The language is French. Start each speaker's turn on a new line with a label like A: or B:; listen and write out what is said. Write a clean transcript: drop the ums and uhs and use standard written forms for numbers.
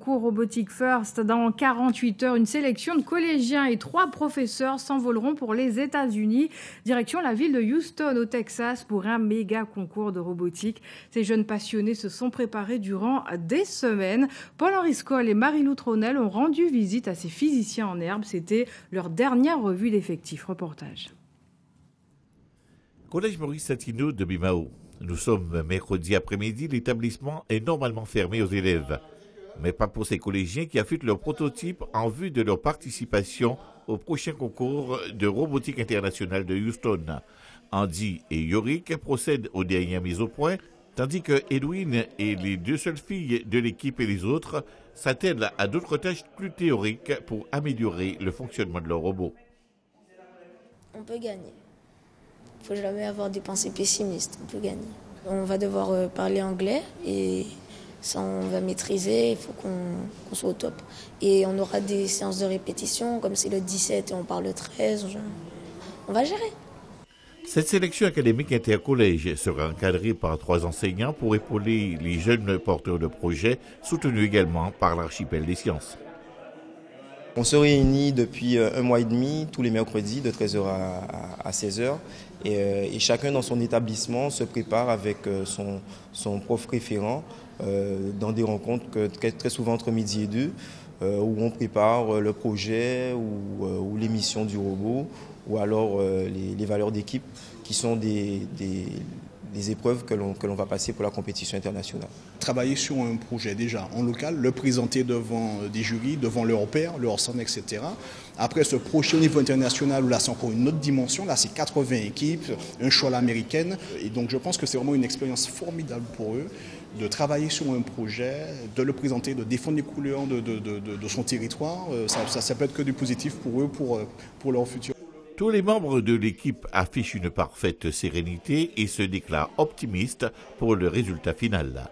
A: concours Robotic First. Dans 48 heures, une sélection de collégiens et 3 professeurs s'envoleront pour les États-Unis. Direction la ville de Houston, au Texas, pour un méga concours de robotique. Ces jeunes passionnés se sont préparés durant des semaines. Paul-Henri Scoll et Marie-Lou Tronel ont rendu visite à ces physiciens en herbe. C'était leur dernière revue d'effectifs. Reportage.
B: Collège Maurice Satineau de Bimao. Nous sommes mercredi après-midi, l'établissement est normalement fermé aux élèves. Mais pas pour ces collégiens qui affûtent leur prototype en vue de leur participation au prochain concours de robotique internationale de Houston. Andy et Yorick procèdent aux dernières mises au point, tandis que Edwin et les 2 seules filles de l'équipe et les autres s'attellent à d'autres tâches plus théoriques pour améliorer le fonctionnement de leur robot.
C: On peut gagner. Il ne faut jamais avoir des pensées pessimistes, on peut gagner. On va devoir parler anglais et ça on va maîtriser, il faut qu'on soit au top. Et on aura des séances de répétition, comme c'est le 17 et on parle le 13, on va gérer.
B: Cette sélection académique intercollège sera encadrée par 3 enseignants pour épauler les jeunes porteurs de projets, soutenus également par l'archipel des sciences.
D: On se réunit depuis 1 mois et demi, tous les mercredis, de 13h à 16h. Et chacun dans son établissement se prépare avec son prof référent dans des rencontres très souvent entre midi et 2, où on prépare le projet ou l'émission du robot, ou alors les valeurs d'équipe, qui sont des épreuves que l'on va passer pour la compétition internationale.
E: Travailler sur un projet déjà en local, le présenter devant des jurys, devant leurs pairs, leurs centres, etc. Après ce prochain niveau international où là c'est encore une autre dimension, là c'est 80 équipes, un choix à l'américaine. Et donc je pense que c'est vraiment une expérience formidable pour eux de travailler sur un projet, de le présenter, de défendre les couleurs de son territoire. Ça peut être que du positif pour eux, pour leur futur.
B: Tous les membres de l'équipe affichent une parfaite sérénité et se déclarent optimistes pour le résultat final.